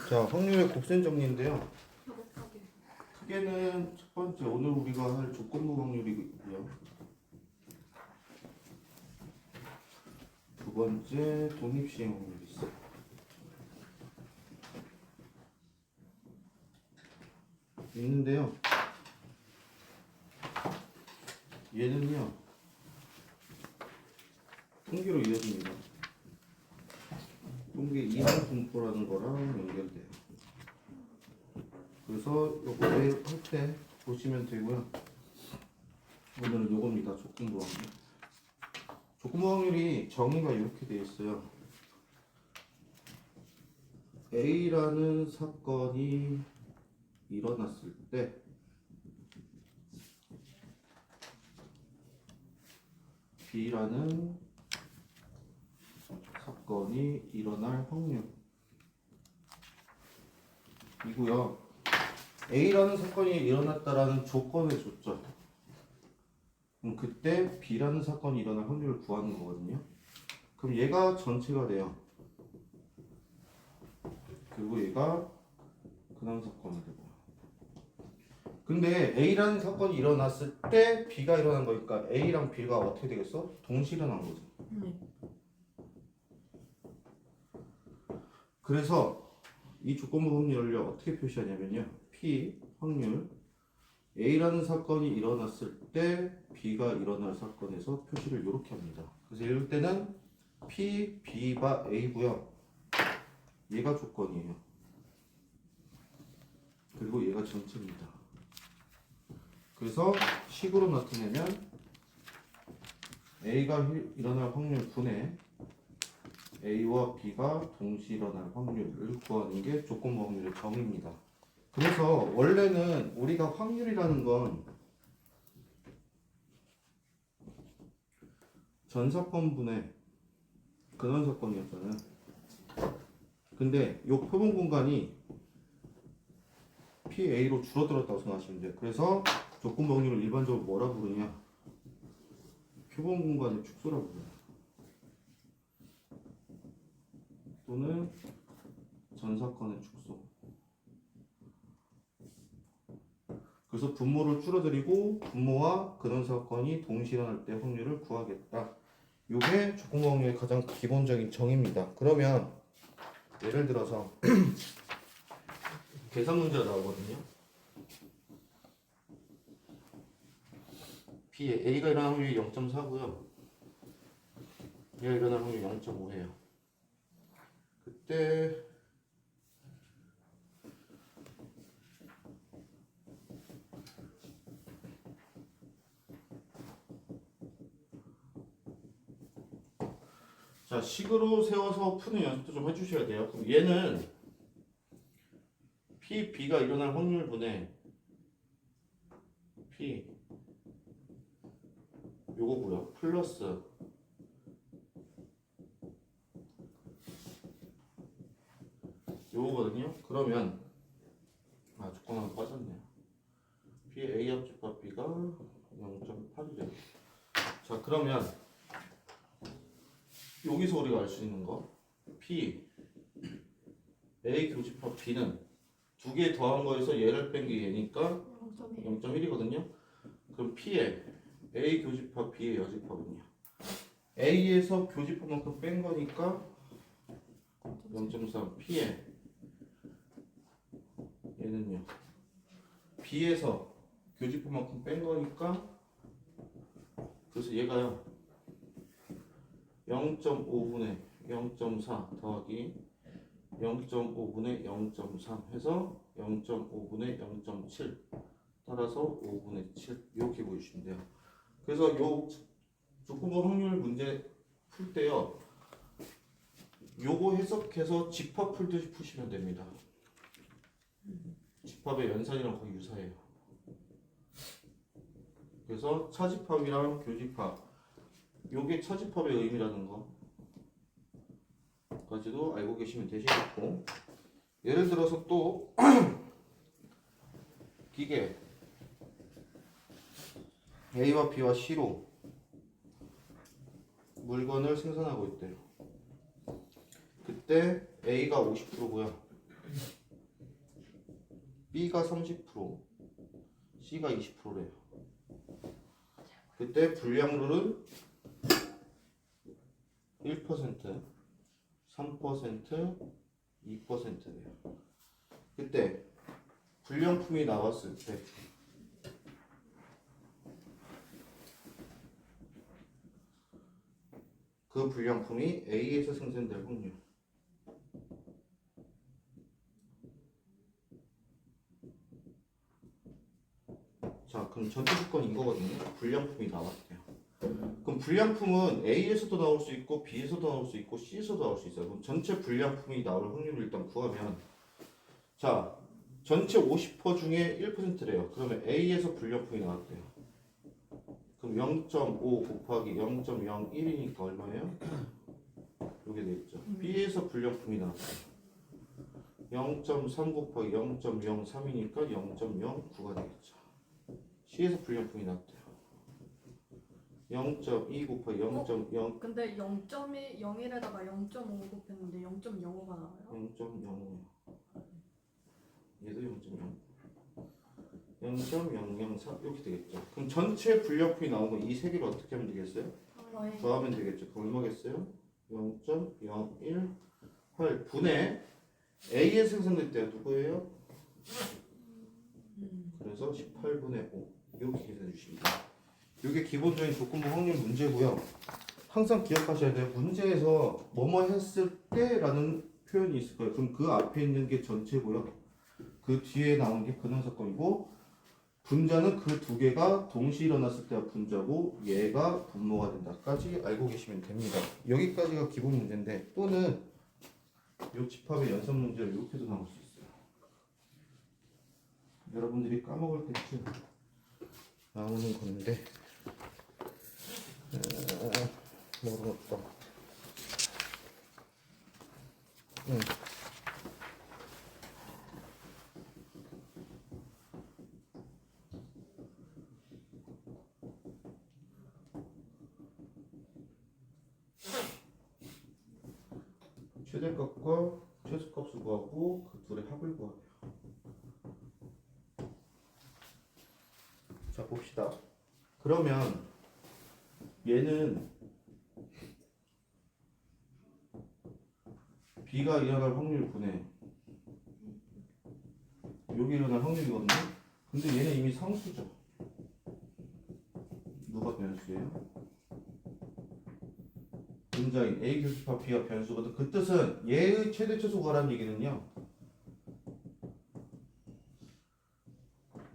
자, 확률의 곱셈 정리인데요. 크게는 첫 번째 오늘 우리가 할 조건부 확률이고요. 두 번째 독립시행 확률이 있어요. 있는데요. 얘는요. 통계로 이어집니다. 통계 이항 분포라는 거랑 연결돼요. 그래서 요거 할 때 보시면 되고요. 오늘은 요겁니다. 조건부 확률. 조건부 확률이 정의가 이렇게 되어 있어요. A라는 사건이 일어났을 때 B라는 사건이 일어날 확률이고요. A라는 사건이 일어났다라는 조건을 줬죠. 그럼 그때 B라는 사건이 일어날 확률을 구하는 거거든요. 그럼 얘가 전체가 돼요. 그리고 얘가 근황 사건이 되고. 근데 A라는 사건이 일어났을 때 B가 일어난 거니까 A랑 B가 어떻게 되겠어? 동시에 일어난 거죠. 그래서 이 조건부 확률을 어떻게 표시하냐면요. P 확률 A라는 사건이 일어났을 때 B가 일어날 사건에서 표시를 이렇게 합니다. 그래서 이럴 때는 P, B가 A고요. 얘가 조건이에요. 그리고 얘가 전체입니다. 그래서 식으로 나타내면 A가 일어날 확률 분의 A와 B가 동시에 일어날 확률을 구하는 게 조건부 확률의 정의입니다. 그래서 원래는 우리가 확률이라는 건 전사건분의 근원사건이었잖아요. 근데 이 표본 공간이 PA로 줄어들었다고 생각하시면 돼요. 그래서 조건부 확률을 일반적으로 뭐라 부르냐? 표본 공간의 축소라고 불러요. 또는 전사건의 축소. 그래서 분모를 줄어들이고 분모와 근원사건이 동시에 일어날 때 확률을 구하겠다. 이게 조건부 확률의 가장 기본적인 정의입니다. 그러면 예를 들어서 계산 문제가 나오거든요. B에 A가 일어날 확률이 0.4고요. 얘가 일어날 확률이 0.5예요. 그때 자, 식으로 세워서 푸는 연습도 좀 해주셔야 돼요. 그럼 얘는 P, B가 일어날 확률분의 P 요거고요. 플러스 요거거든요. 그러면 조건 하나 빠졌네요. P A 합집합 B가 0.8이래요. 자, 그러면 여기서 우리가 알 수 있는 거 P A 교집합 B는 두 개 더한 거에서 얘를 뺀 게 얘니까 0.1이거든요. 그럼 P에 A 교집합 B의 여집합은요. A에서 교집합만큼 뺀 거니까 0.3. P에 얘는요. B에서 교집합만큼 뺀 거니까 그래서 얘가요. 0.5분의 0.4 더하기 0.5분의 0.3 해서 0.5분의 0.7 따라서 5분의 7 이렇게 보여주시면 돼요. 그래서 요 조건부 확률 문제 풀 때요. 요거 해석해서 집합 풀듯이 푸시면 됩니다. 집합의 연산이랑 거의 유사해요. 그래서 차집합이랑 교집합 요게 차집합의 의미라는 거까지도 알고 계시면 되시겠고, 예를 들어서 또 기계 A와 B와 C로 물건을 생산하고 있대요. 그때 A가 50%고요. B가 30%, C가 20%래요. 그때 불량률은 1%, 3%, 2%래요. 그때 불량품이 나왔을 때 그 불량품이 A에서 생산될 확률. 자, 그럼 전체 조건이 이거거든요. 불량품이 나왔대요. 그럼 불량품은 A에서도 나올 수 있고 B에서도 나올 수 있고 C에서도 나올 수 있어요. 그럼 전체 불량품이 나올 확률을 일단 구하면, 자, 전체 50% 중에 1%래요. 그러면 A에서 불량품이 나왔대요. 그럼 0.5 곱하기 0.01이니까 얼마예요? 이렇게 되겠죠. B에서 불량품이 나왔어요. 0.3 곱하기 0.03이니까 0.09가 되겠죠. C에서 불량품이 나왔대요. 0.2 곱하기 0.0 근데 0.1, 0에다가 0.5 곱했는데 0.05가 나와요? 0.05 얘도 0.0 0.004 이렇게 되겠죠. 그럼 전체 불량품이 나온 거 이 세 개를 어떻게 하면 되겠어요? 더하면 되겠죠. 그럼 얼마겠어요? 0.018 분의 A에 생산될 때가 누구예요? 그래서 18분의 5 이렇게 계산해 주시면 돼요. 이게 기본적인 조건부 확률 문제고요. 항상 기억하셔야 돼요. 문제에서 뭐뭐 했을 때라는 표현이 있을 거예요. 그럼 그 앞에 있는 게 전체고요. 그 뒤에 나온 게 근원사건이고, 분자는 그 두 개가 동시에 일어났을 때가 분자고 얘가 분모가 된다까지 알고 계시면 됩니다. 여기까지가 기본 문제인데, 또는 이 집합의 연산 문제를 이렇게도 나올 수 있어요. 여러분들이 까먹을 때쯤 나오는 건데, 모르겠다. 최대값과 최소값을 구하고 그 둘의 합을 구하래요. 자, 봅시다. 그러면 얘는 B가 일어날 확률 분의 여기 일어날 확률이거든요. 근데 얘는 이미 상수죠. 누가 변수예요? 분자인 A 교집합 B가 변수거든. 그 뜻은 얘의 최대 최소 구하라는 얘기는요,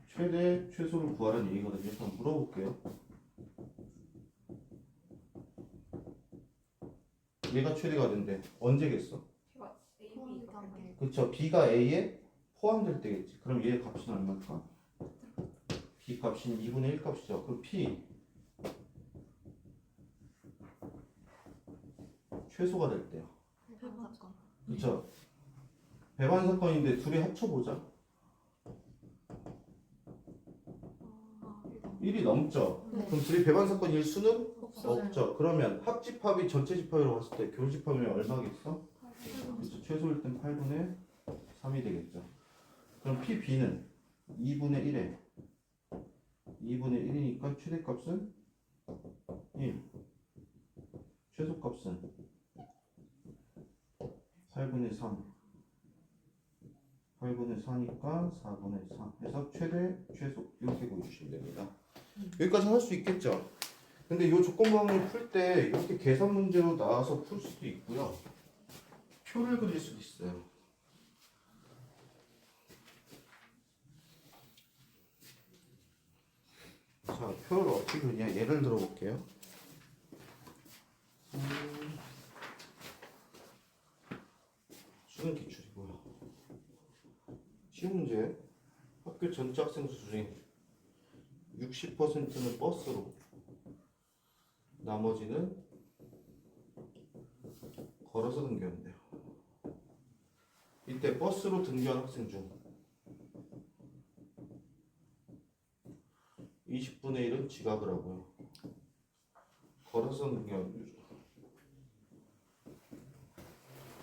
최대 최소를 구하라는 얘기거든요. 한번 물어볼게요. 얘가 최대가 된대. 언제겠어? 그쵸. B가 A에 포함될 때겠지. 그럼 얘의 값은 얼마일까? B 값인 2분의 1 값이죠. 그럼 P 최소가 될 때요. 그쵸. 배반 사건인데 둘이 합쳐보자. 1이 넘죠. 네. 그럼 둘이 배반 사건일 수는 없어요. 없죠. 그러면 합집합이 전체 집합이라고 봤을 때 교집합이면 얼마겠어? 그렇죠. 최소일 땐 8분의 3이 되겠죠. 그럼 PB는 2분의 1에 2분의 1이니까 최대값은 1, 최소값은 8분의 3, 8분의 4니까 4분의 3 해서 최대, 최소 이렇게 보여주시면 됩니다. 여기까지 할 수 있겠죠? 근데 이 조건방을 풀 때 이렇게 계산 문제로 나와서 풀 수도 있고요. 표를 그릴 수도 있어요. 자, 표를 어떻게 그리냐? 예를 들어 볼게요. 수능 기출이고요. 시험 문제. 학교 전체 학생 수 중에 60%는 버스로, 나머지는 걸어서 등교한대요. 이때 버스로 등교한 학생 중 20분의 1은 지각을 하고요. 걸어서는 그냥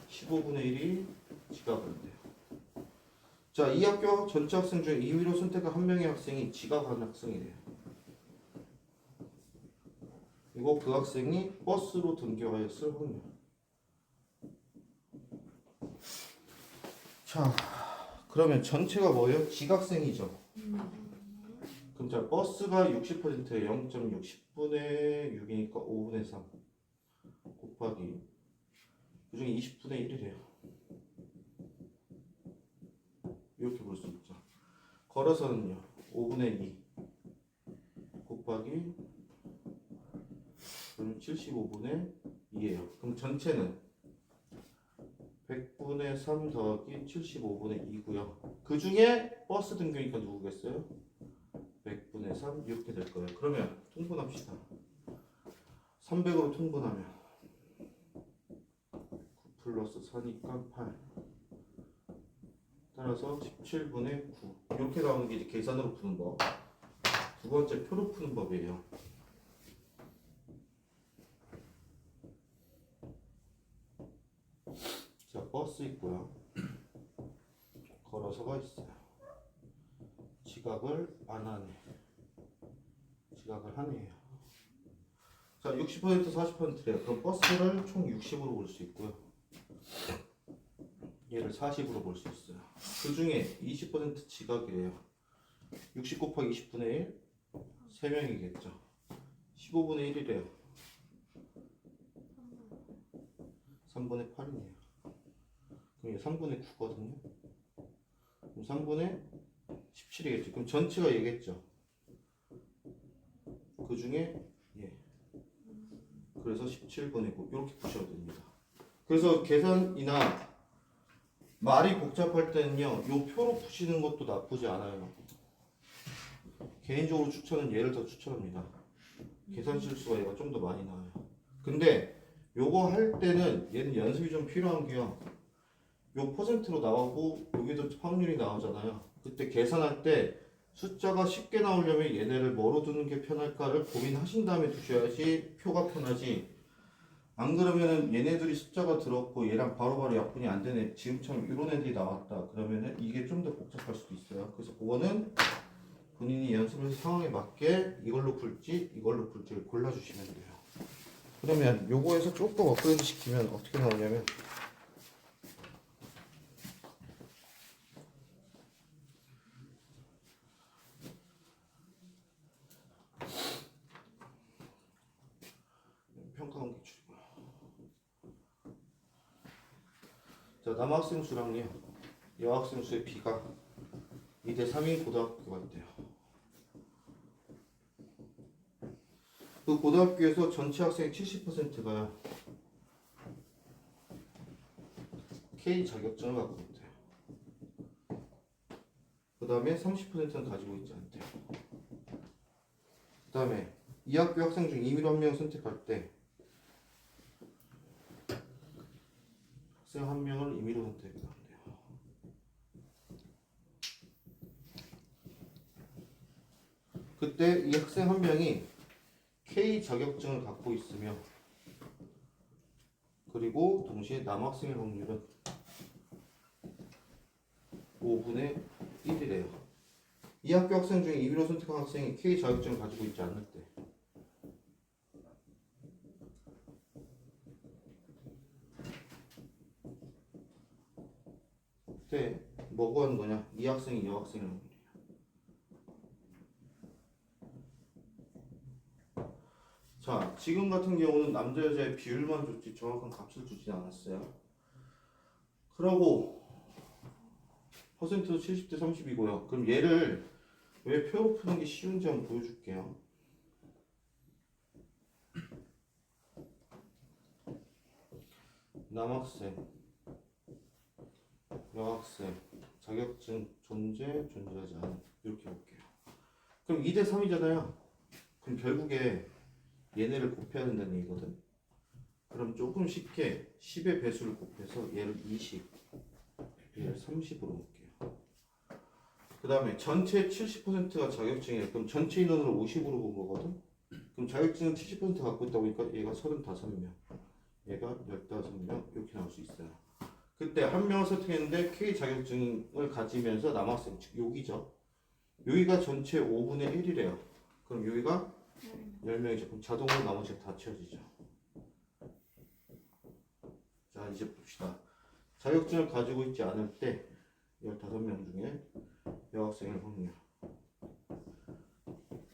15분의 1이 지각을 한대요. 자, 이 학교 전체 학생 중 임의로 선택한 한 명의 학생이 지각한 학생이래요. 그리고 그 학생이 버스로 등교하였을 확률. 자, 그러면 전체가 뭐예요? 지각생이죠. 그럼 자, 버스가 60%에 0.60분의 6이니까 5분의 3 곱하기 그중에 20분의 1이래요. 이렇게 볼 수 있죠. 걸어서는요 5분의 2 곱하기 그럼 75분의 2예요. 그럼 전체는 100분의 3 더하기 75분의 2고요. 그 중에 버스 등교니까 누구겠어요? 100분의 3 이렇게 될 거예요. 그러면 통분합시다. 300으로 통분하면 9 플러스 4니까 8 따라서 17분의 9 이렇게 나오는 게 이제 계산으로 푸는 법. 두 번째 표로 푸는 법이에요. 자, 버스 있고요. 걸어서가 있어요. 지각을 안 하네. 지각을 하네요. 자, 60% 40%래요. 그럼 버스를 총 60으로 볼 수 있고요. 얘를 40으로 볼 수 있어요. 그 중에 20% 지각이래요. 60 곱하기 20분의 1 3명이겠죠. 15분의 1이래요. 3분의 8이네요. 그럼 이게 3분의 9거든요. 그럼 3분의 17이겠죠. 그럼 전체가 얘겠죠. 그 중에 예. 그래서 17분의 9 이렇게 푸셔도 됩니다. 그래서 계산이나 말이 복잡할 때는요, 요 표로 푸시는 것도 나쁘지 않아요. 개인적으로 추천은 얘를 더 추천합니다. 계산 실수가 얘가 좀 더 많이 나와요. 근데 요거 할 때는 얘는 연습이 좀 필요한 게요. 요 퍼센트로 나오고 여기도 확률이 나오잖아요. 그때 계산할 때 숫자가 쉽게 나오려면 얘네를 뭐로 두는 게 편할까를 고민하신 다음에 두셔야지 표가 편하지. 안 그러면은 얘네들이 숫자가 들었고 얘랑 바로바로 약분이 안 되네. 지금처럼 이런 애들이 나왔다. 그러면은 이게 좀 더 복잡할 수도 있어요. 그래서 그거는 본인이 연습을 상황에 맞게 이걸로 풀지 이걸로 풀지를 골라주시면 돼요. 그러면 요거에서 조금 업그레이드 시키면 어떻게 나오냐면 평가원 기출이고요. 자, 남학생 수랑요. 여학생 수의 비가 2대 3인 고등학교가 있대요. 그 고등학교에서 전체 학생의 70%가 K 자격증을 갖고 있대요. 그 다음에 30%는 가지고 있지 않대요. 그 다음에 이 학교 학생 중 임의로 한 명 선택할 때 학생 한 명을 임의로 선택한대요. 그때 이 학생 한 명이 K 자격증을 갖고 있으며 그리고 동시에 남학생의 확률은 5분의 1이래요. 이 학교 학생 중에 임의로 선택한 학생이 K 자격증을 가지고 있지 않을 때 그때 뭐 구하는 거냐? 이 학생이 여학생의 확률이에요. 자, 지금 같은 경우는 남자 여자의 비율만 줬지 정확한 값을 주진 않았어요. 그러고 퍼센트도 70대 30이고요. 그럼 얘를 왜 표로 푸는 게 쉬운지 한번 보여줄게요. 남학생, 여학생, 자격증 존재하지 않은 이렇게 볼게요. 그럼 2대 3이잖아요. 그럼 결국에 얘네를 곱해야 된다는 얘기거든. 그럼 조금 쉽게 10의 배수를 곱해서 얘를 20, 얘를 30으로 볼게요. 그 다음에 전체 70%가 자격증이에요. 그럼 전체 인원을 50으로 본 거거든. 그럼 자격증은 70% 갖고 있다 보니까 얘가 35명, 얘가 15명 이렇게 나올 수 있어요. 그때 한 명을 선택했는데 K 자격증을 가지면서 남학생, 즉 여기죠. 여기가 전체 5분의 1이래요. 그럼 여기가 10명이죠. 그럼 자동으로 나머지가 다 채워지죠. 자, 이제 봅시다. 자격증을 가지고 있지 않을 때 15명 중에 여학생일 확률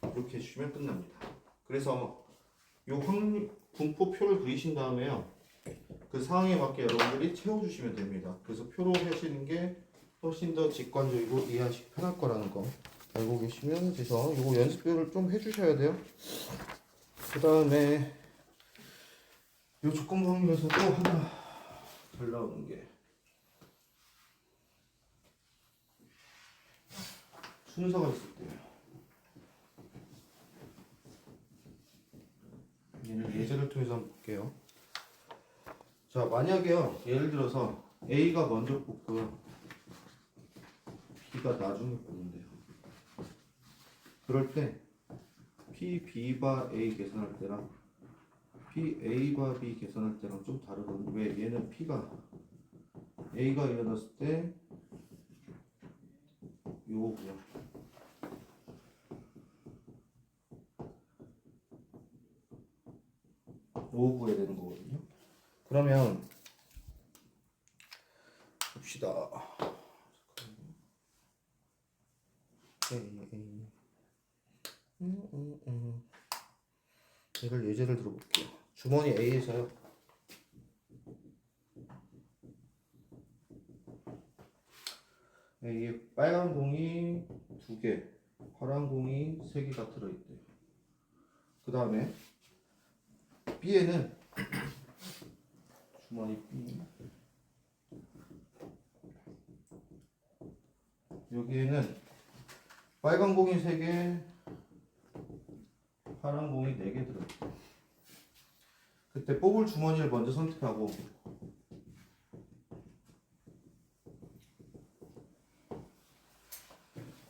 이렇게 해주시면 끝납니다. 그래서 요 확률 분포표를 그리신 다음에요, 그 상황에 맞게 여러분들이 채워주시면 됩니다. 그래서 표로 하시는 게 훨씬 더 직관적이고 이해하시기 편할 거라는 거 알고 계시면 돼서 이거 연습표를 좀 해주셔야 돼요. 그 다음에 요 조건부 확률에서 또 하나 잘 나오는 게 순서가 있을 때요. 얘는 예제를 통해서 한번 볼게요. 자, 만약에요, 예를 들어서 A가 먼저 뽑고요, B가 나중에 뽑는데요. 그럴 때 P, B 바 A 계산할 때랑 P, A 바 B 계산할 때랑 좀 다르거든요. 왜? 얘는 P가 A가 일어났을 때 요거고요. 요거 구해야 되는 거거든요. 그러면 봅시다. 이걸 예제를 들어볼게요. 주머니 A에서요, A에 빨간 공이 2개, 파란 공이 3개가 들어있대요. 그 다음에 B에는 주머니 B, 여기에는 빨간 공이 3개, 파란 공이 4개 들어있대요. 그때 뽑을 주머니를 먼저 선택하고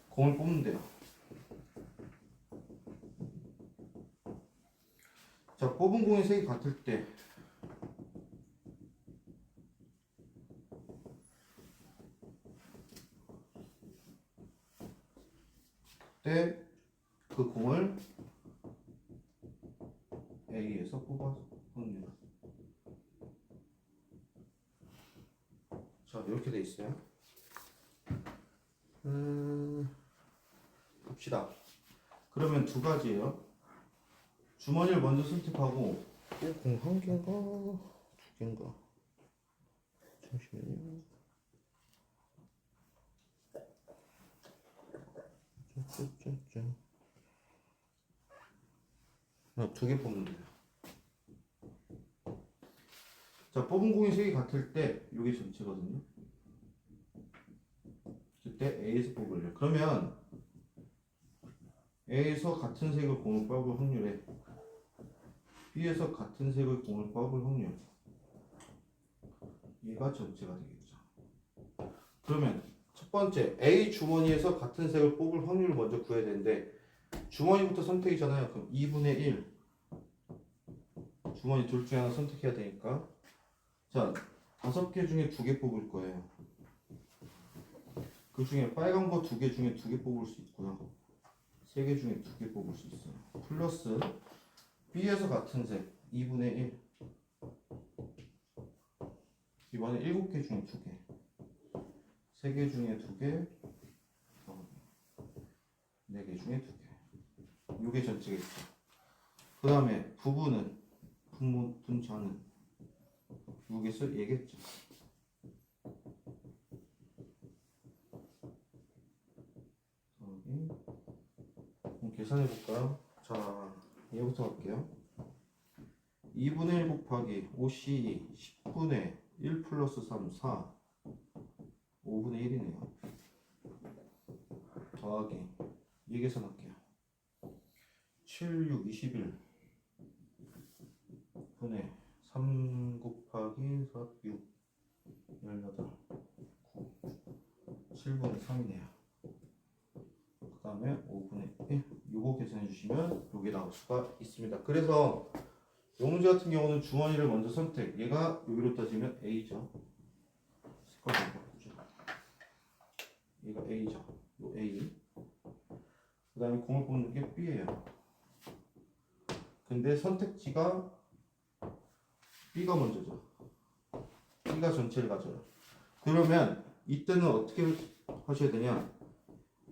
공을 뽑으면 돼요. 자, 뽑은 공이 3개 같을 때 그 공을 A에서 뽑아서 확률. 자, 이렇게 돼 있어요. 봅시다. 그러면 두 가지예요. 주머니를 먼저 선택하고 공 한 개인가 두 개인가? 잠시만요. 두 개 뽑는 거예요. 자, 뽑은 공이 3개 같을 때 이게 전체거든요. 그때 A에서 뽑을래요. 그러면 A에서 같은 색을 공을 뽑을 확률에 B에서 같은 색을 공을 뽑을 확률, 얘가 전체가 되겠죠. 그러면 첫 번째 A 주머니에서 같은 색을 뽑을 확률을 먼저 구해야 되는데 주머니부터 선택이잖아요. 그럼 2분의 1 주머니 둘 중에 하나 선택해야 되니까, 자, 5개 중에 2개 뽑을 거예요. 그 중에 빨간 거 2개 중에 2개 뽑을 수 있고요, 3개 중에 2개 뽑을 수 있어요. 플러스 B에서 같은 색 2분의 1, 이번에 7개 중에 2개, 3개 중에 2개, 4개 중에 2개. 요게 전체겠죠. 그 다음에 부분은 분자는 여기서 얘겠죠. 계산해 볼까요? 자, 얘부터 할게요. 2분의 1 곱하기 5C 10분의 1 플러스 3 4 5분의 1이네요. 더하기 이 계산할게요. 7, 6, 21 분의 3 곱하기 4, 6 18 9 7분의 3이네요. 주시면 여기 나올 수가 있습니다. 그래서 이 문제 같은 경우는 주머니를 먼저 선택. 얘가 여기로 따지면 A죠. 색깔 좀 바꾸죠. 얘가 A죠. 요 A. 그 다음에 공을 뽑는 게 B예요. 근데 선택지가 B가 먼저죠. B가 전체를 가져요. 그러면 이때는 어떻게 하셔야 되냐?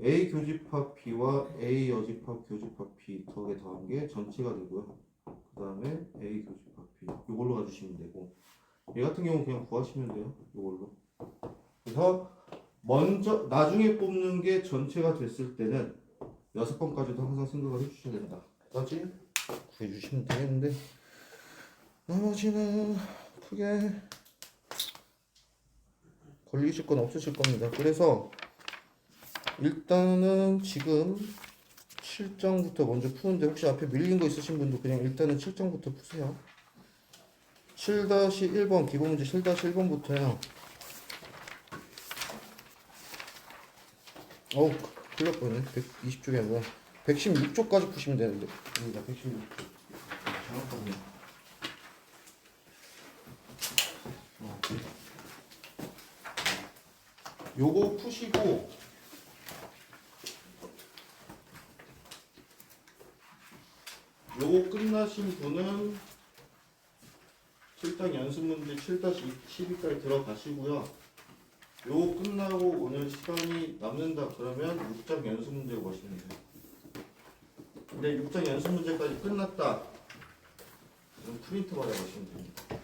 A 교집합 B와 A 여집합 교집합 B 덕에 더한 게 전체가 되고요. 그 다음에 A 교집합 B 이걸로 가주시면 되고, 얘 같은 경우 그냥 구하시면 돼요. 이걸로. 그래서 먼저 나중에 뽑는 게 전체가 됐을 때는 6번까지도 항상 생각을 해주셔야 된다. 까지 구해주시면 되겠는데, 나머지는 크게 걸리실 건 없으실 겁니다. 그래서 일단은 지금 7장부터 먼저 푸는데, 혹시 앞에 밀린 거 있으신 분도 그냥 일단은 7장부터 푸세요. 7-1번 기본 문제 7-1번부터요. 어우, 큰일 날 뻔했네. 120쪽이 아니라 116쪽까지 푸시면 되는데. 여기다 116쪽. 잘못했네. 요거 푸시고, 요거 끝나신 분은 7장 연습 문제 7-12까지 들어가시고요. 요거 끝나고 오늘 시간이 남는다 그러면 6장 연습 문제를 보시면 돼요. 근데 6장 연습 문제까지 끝났다. 그럼 프린트 받아 보시면 됩니다.